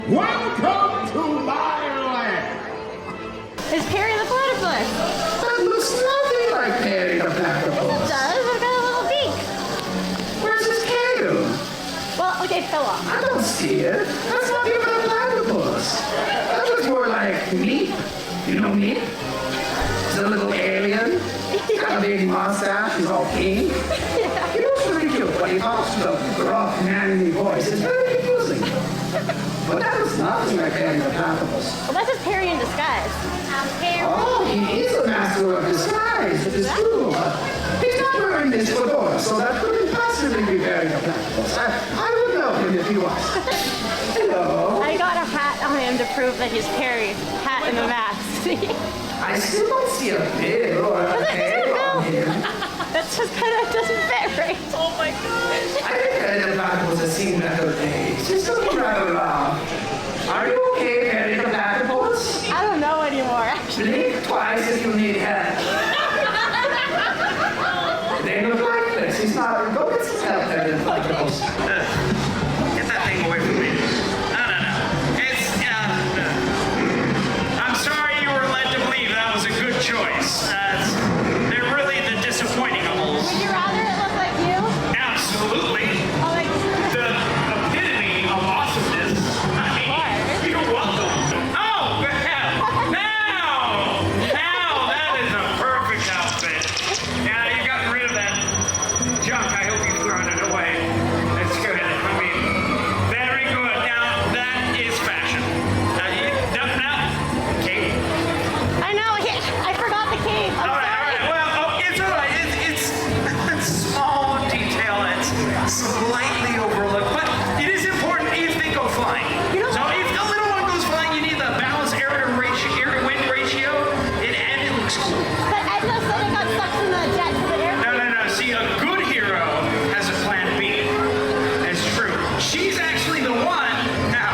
Welcome to my land! It's Perry the Platypus. That looks nothing like Perry the Platypus. It does. I've got a little beak. Where's his tail? Well, okay, it fell off. I don't see it. That's not even a platypus. That looks more like Meep. You know Meep? He's a little alien. Got a big mustache. He's all pink. Yeah. He looks really cute, but he talks with a rough, manly voice. It's very confusing. But that looks nothing like Perry the Platypus. Well, that's just Perry in disguise. Perry. Oh, he is a master of disguise. It is true. But he's not wearing this fedora, so that couldn't possibly be Perry the Platypus. I would know him if he was. Hello. I got a hat on him to prove that he's Perry. Hat and the mask. I still don't see a bill or a tail on him. That just kind of doesn't fit right. Oh my gosh. I think Perry the Platypus has seen better days. He's looking rather rough. Are you okay, Perry the Platypus? I don't know anymore, actually. Blink twice if you need help. They look like this. He's not. Go get some help, Perry the Platypus. Get that thing away from me. No. It's, I'm sorry you were led to believe that was a good choice. They're really the disappointing holes. Would you rather it look like you? Absolutely. Oh, like, The epitome of awesomeness. I mean, you're welcome. Oh, good hell. Now, that is a perfect outfit. Yeah, you've gotten rid of that junk. I hope you've thrown it away. That's good. I mean, very good. Now, that is fashion. Now, Kate. I know. I forgot the cape. I'm All right. sorry. Well, it's all right. It's a small detail that's slightly overlooked, but it is important if they go flying. You know So what? if the little one goes flying, you need the balance air-to-wind ratio, and it looks cool. But Edna said it got stuck in the jet to the airport. No. See, a good hero has a plan B. That's true. She's actually the one. Now,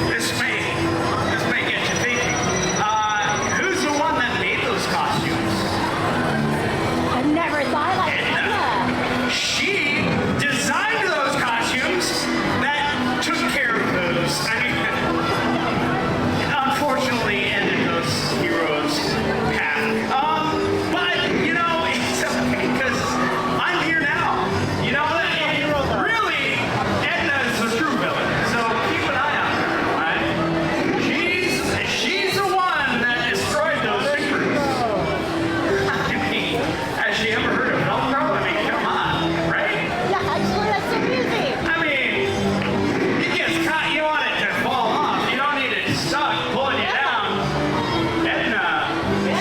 this may get you thinking. Who's the one that made those costumes? I've never thought like Edna. She designed those costumes that took care of those. I mean, unfortunately ended those heroes' path. But, you know, it's okay, because I'm here now. You know, and really, Edna is the true villain, so keep an eye on her, right? She's the one that destroyed those victories. I mean, has she ever heard of Velcro? I mean, come on, right? Yeah, actually, that's so easy. I mean, it gets caught, you want it to fall off. You don't need it stuck pulling you down. Edna,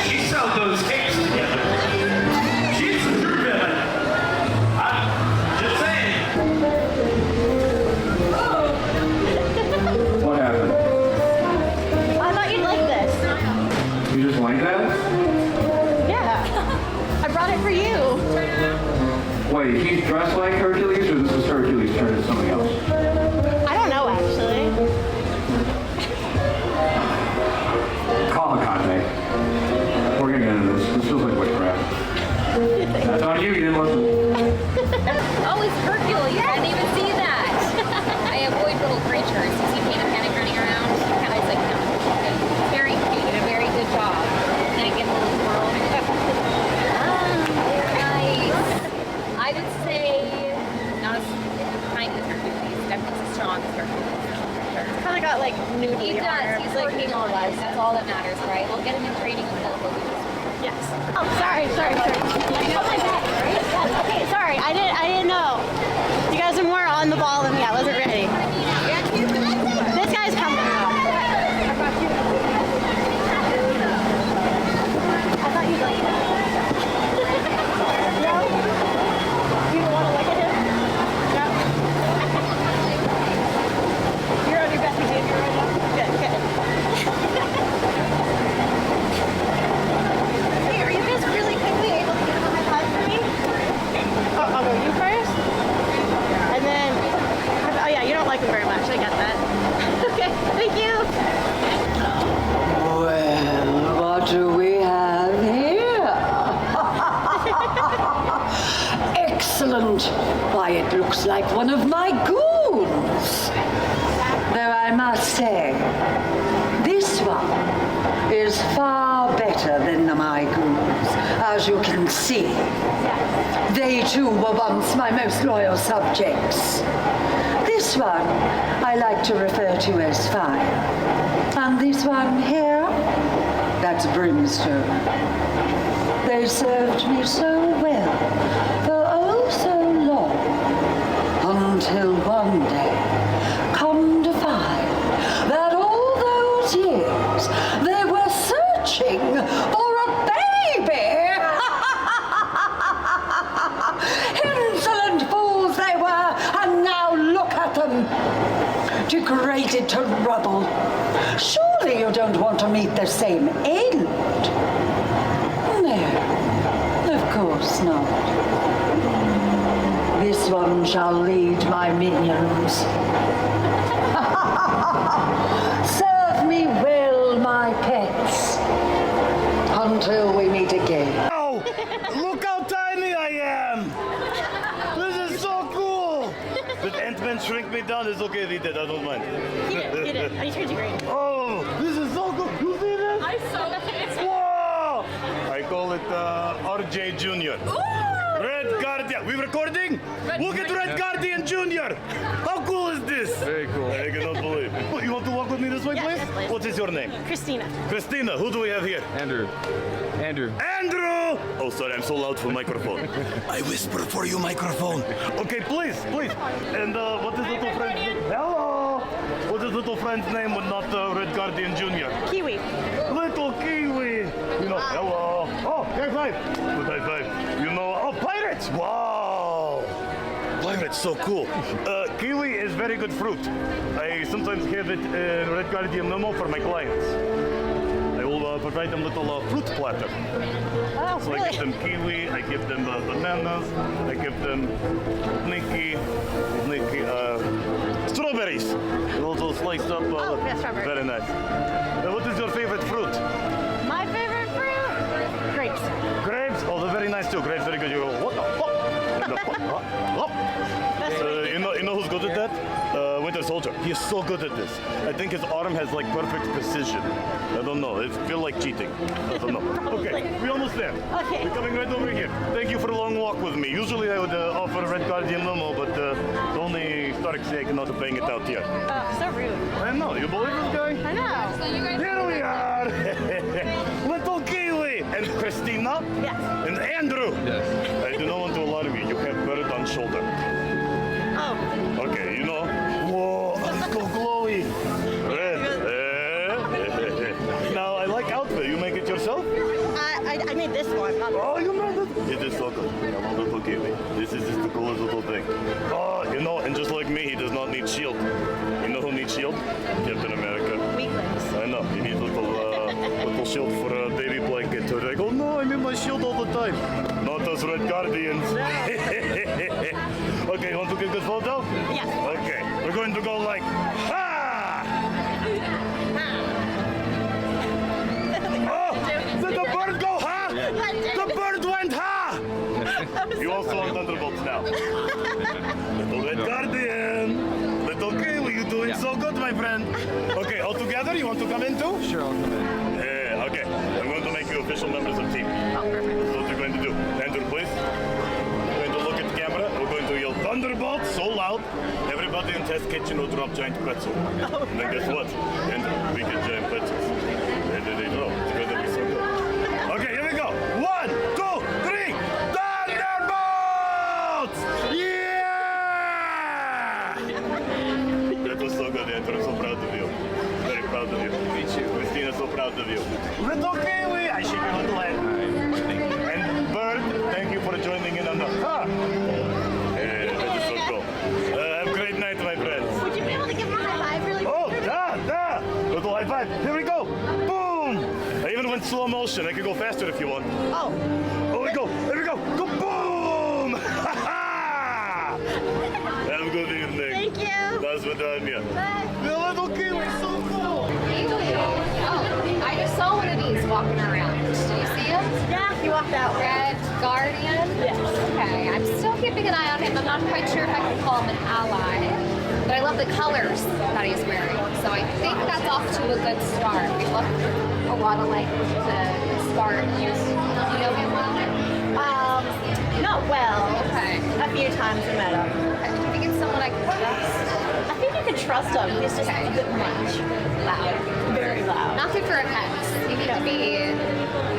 she sewed those capes together. She's the true villain. I'm just saying. What happened? I thought you'd like this. You just like that? Yeah. I brought it for you. Wait, he's dressed like Hercules, or this is Hercules turned into something else? I don't know, actually. Call it Conte. We're gonna get into this. This feels like witchcraft. That's on you, you didn't listen. Oh, it's Hercules. I didn't even see that. I avoid little creatures. You see Peter Panic running around? Kind of like, no. Very cute. You did a very good job. Then again, the little squirrel. Nice. I would say not as kind as Hercules. Definitely as strong as Hercules. It's kind of got like nudie He on does. her. He's like working on it. That's all that matters, right? We'll get him in training with Little Miguelito. Yes. Oh, sorry. Oh my bad. Yes, okay, sorry. I didn't know. You guys are more on the ball than me. I wasn't ready. This guy's coming. I thought you'd like it. No? You don't want to look at him? No? You're on your best behavior right now? Good. Hey, are you guys really quickly able to get on my pod for me? Oh, I'll go you first? And then, oh yeah, you don't like him very much. I get that. Okay, thank you. Well, what do we have here? Excellent. Why, it looks like one of my goons. Though I I must say, this one is far better than the Michaels, as you can see. They too were once my most loyal subjects. This one I like to refer to as Fire. And this one here, that's Brimstone. They served me so well for oh so long, until one day, come to find that all those years they were searching for a baby. Insolent fools they were, and now look at them, degraded to rubble. Surely you don't want to meet the same end? No, of course not. This one shall lead my minions. Serve me well, my pets, until we meet again. Oh, look how tiny I am! This is so cool! Did Ant-Man shrink me down? It's okay if he did, I don't mind. He did. And he turned you green. Oh, this is so cool! You see this? I saw that. Whoa! I call it RJ Jr. Red Guardian. We recording? Look at Red Guardian Jr. How cool is this? Very cool. I cannot believe it. You want to walk with me this way, Yes, please? yes, please. What is your name? Christina. Christina. Who do we have here? Andrew. Andrew! Oh, sorry, I'm so loud for microphone. I whisper for you, microphone. Okay, please. And what is little friend's name? Hello! What is little friend's name with not Red Guardian Jr.? Kiwi. Little Kiwi! You know, hello! Oh, high five! Good high five. You know, oh, pirates! Wow! Pirates, so cool. Kiwi is very good fruit. I sometimes have it in Red Guardian Memo for my clients. I will provide them little fruit platter. Oh, So I really? give them kiwi, I give them bananas, I give them strawberries. Also sliced up. yeah, strawberries. Very nice. What is your favorite fruit? My favorite fruit? Grapes. Grapes? Oh, they're very nice too. Grapes, very good. You go, what the fuck? You know who's good at that? Winter Soldier. He is so good at this. I think his arm has like perfect precision. I don't know. It feels like cheating. I don't know. Okay, we're almost there. Okay. We're coming right over here. Thank you for a long walk with me. Usually I would offer a Red Guardian limo, but only Stark say I cannot bang it out here. Oh, so rude. I know. You believe this guy? I know. So you guys Here we are! Little Kiwi! And Christina? Yes. And Andrew! Yes. I do not want to alarm you. You have bird on shoulder. Oh. Okay, you know. Whoa, it's so glowy. Red. Now, I like outfit. You make it yourself? I made this one. Not Oh, you made it? It is so good. Hello, little Kiwi. This is just the coolest little thing. Oh, you know, and just like me, he does not need shield. You know who needs shield? Captain America. weaklings. I know, you need little shield for a baby blanket. So they go, no, I need my shield all the time. Not us Red Guardians. Okay, you want to get a good photo? Yes. Okay, we're going to go like, ha! Oh, did the bird go ha? The bird went ha! You also want Thunderbolts now. Little Red Guardian. Little Kiwi, you're doing so good, my friend. Okay, all together, you want to come in too? Sure, I'll come in. Yeah, okay. I'm going to make you official members of team. Oh, perfect. This is what you're going to do. Andrew, please. We're going to look at the camera. We're going to yell Thunderbolt so loud, everybody in test kitchen will drop giant pretzel. And then guess what? Andrew, we get giant pretzels. And then they drop. It's going to be so good. Okay, here we go. 1, 2, 3. Thunderbolts! Yeah! That was so good, Andrew. I'm so proud of you. Very proud of you. Me too. Christina's so proud of you. Little Kiwi! I shake your little hand. And Bird, thank you for joining in on the... Ah! Yeah, that is so cool. Have a great night, my friends. Would you be able to give him a high five really quick? Oh, da! Little high five. Here we go. Boom! I even went slow motion. I can go faster if you want. Oh. Oh, we go. There we go. Go boom! Ha ha! Have a good evening. Thank you. That's what I'm here. Bye. The little Kiwi, so cool. Oh, I just saw one of these walking around. Did you see him? Yeah, he walked out. Red Guardian? Yes. Okay, I'm still keeping an eye on him. I'm not quite sure if I can call him an ally. But I love the colors that he's wearing. So I think that's off to a good start. We look a lot alike to start. You know him well? Not well. Okay. A few times I met him. I think it's someone I can trust. I think you can trust him. He's just a bit much. Loud. Very loud. Not good for a pet. You need to be a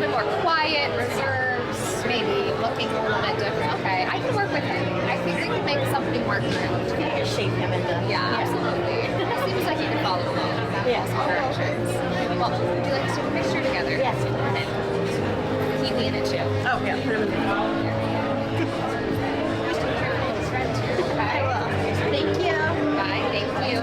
bit more quiet, reserved, maybe looking a little bit different. Okay, I can work with him. I think we can make something work for him. You can shape him into. Yeah, absolutely. It seems like you can follow along. Yes. Directions. Well, would you like to take a picture together? Yes. Kiwi in it too. Oh, yeah. Put him in the Thank you. Bye, thank you.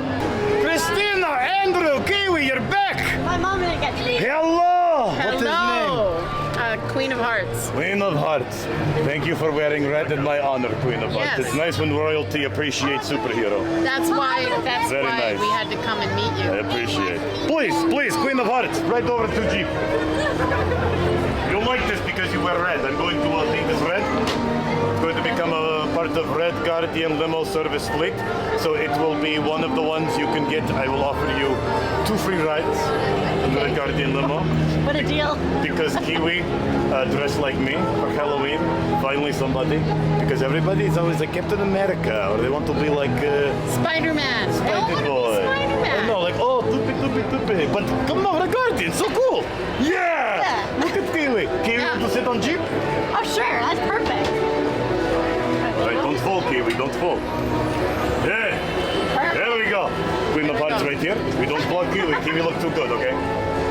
Christina, Andrew, Kiwi, you're back. My mom didn't get to me. Hello. What's his name? Hello, Queen of Hearts. Queen of Hearts. Thank you for wearing red in my honor, Queen of Hearts. Yes. It's nice when royalty appreciates superhero. That's why Very nice. we had to come and meet you. I appreciate. Please, Queen of Hearts, right over to Jeep. You'll like this because you wear red. I'm going to paint this red. It's going to become a part of Red Guardian Limo Service Fleet. So it will be one of the ones you can get. I will offer you 2 free rides in the Red Guardian Limo. What a deal. Because Kiwi dressed like me for Halloween. Finally somebody. Because everybody is always like Captain America, or they want to be like Spider-Man. They all want to be Boy. Spider-Man. No, like, oh, tupi. But come on, Red Guardian, so cool. Yeah! Look at Kiwi. Kiwi, want to sit on Jeep? Oh, sure. That's perfect. Right, don't fall, Kiwi, don't fall. Yeah! There we go. Queen of Hearts right here. We don't block Kiwi. Kiwi look too good, okay?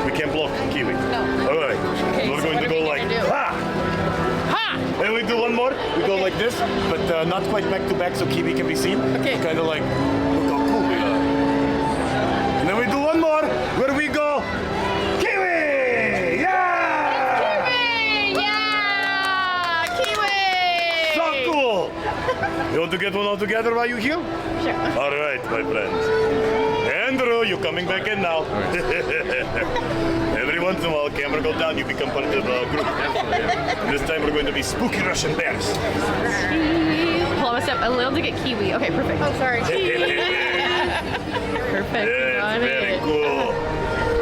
We can't block Kiwi. No. All right. Okay, We're so going what to are go we like, gonna do? ha! Ha! And we do one more. We go like this, but not quite back to back so Kiwi can be seen. Okay. Kind of like, look how cool we are. And then we do one more where we go, Kiwi! Yeah! Kiwi! Yeah! Kiwi! So cool! You want to get one all together while you heal? Sure. All right, my friends. Andrew, you're coming back in now. Every once in a while, camera go down, you become part of the group. This time we're going to be spooky Russian bears. Hold on a step. A little to get Kiwi. Okay, perfect. Oh, sorry. Perfect. Yes, Got very it. cool.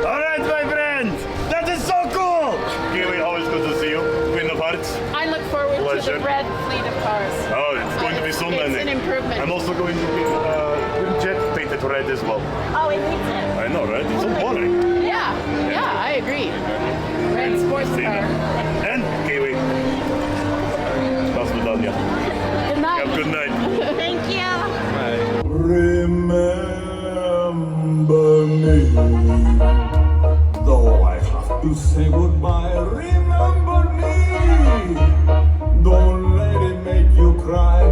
All right, my friends. That is so cool. Kiwi, always good to see you. Queen of Hearts. I look forward to Pleasure. the red fleet of cars. Oh, it's going to be so many. It's an improvement. I'm also going to get jet painted red as well. Oh, it needs it. I know, right? It's so boring. Yeah, I agree. Red sports car. And Kiwi. That's Vidania. Good night. Have a good night. Thank you. Remember me, though I have to say goodbye. Remember me, don't let it make you cry.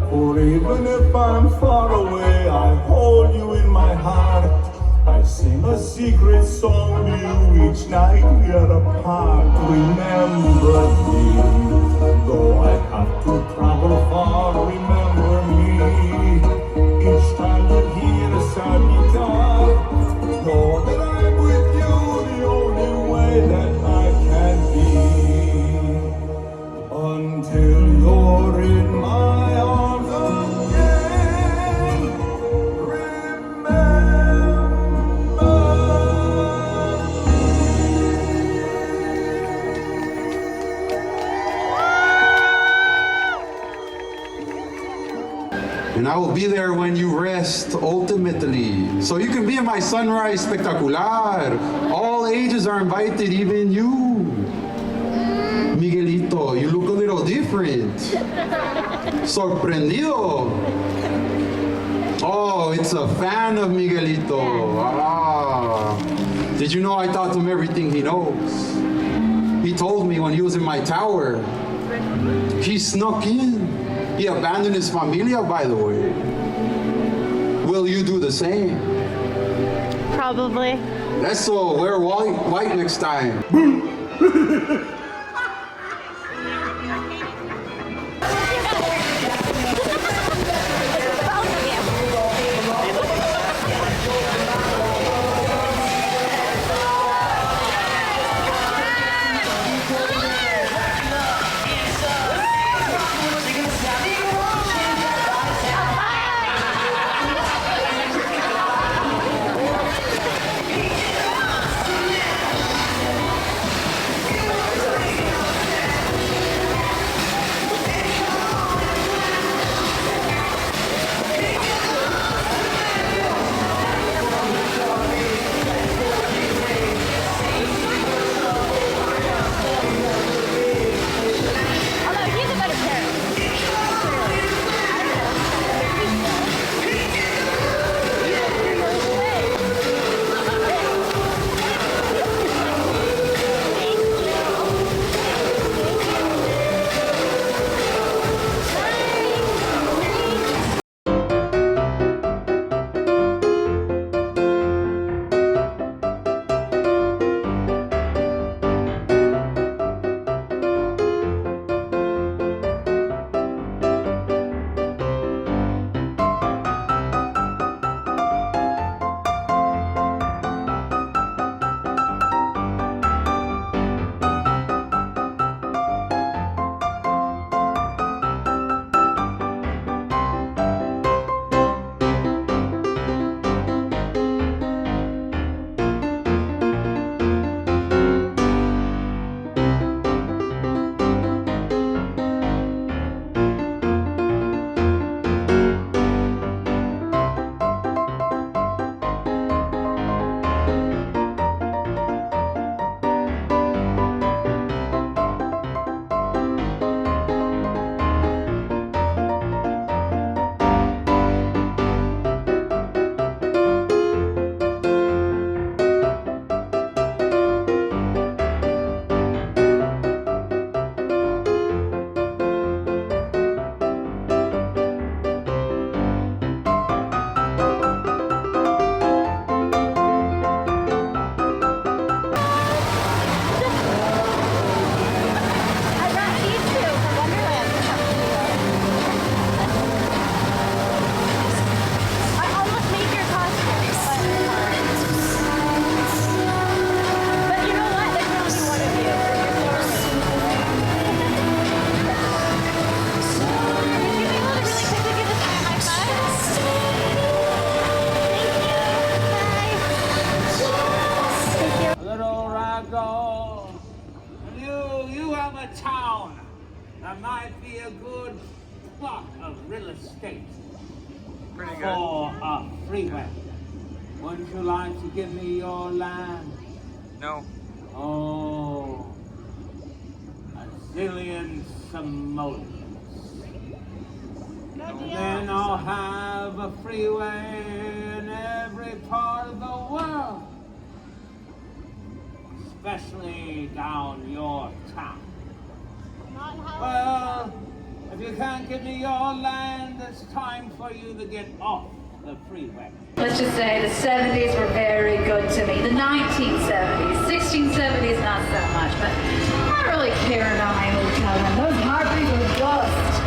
For even if I'm far away, I hold you in my heart. I sing a secret song to you each night we are apart. Remember me, though I have to travel far. Remember me, each time you hear a sad guitar. Know that I'm with you the only way that I can be. Until you're in my arms again. Remember. And I will be there when you rest, ultimately. So you can be in my sunrise spectacular. All ages are invited, even you. Miguelito, you look a little different. Sorprendido. Oh, it's a fan of Miguelito. Ah. Did you know I taught him everything he knows? He told me when he was in my tower. He snuck in. He abandoned his familia, by the way. Will you do the same? Probably. Let's wear white next time. a town that might be a good plot of real estate Pretty good. for a freeway. Wouldn't you like to give me your land? No. Oh, a zillion simoleons. Then I'll have a freeway in every part of the world, especially down your town. Well, if you can't give me your land, it's time for you to get off the freeway. Let's just say the 70s were very good to me. The 1970s, 1670s not so much, but I don't really care about my hotel room. Those harpies were dust.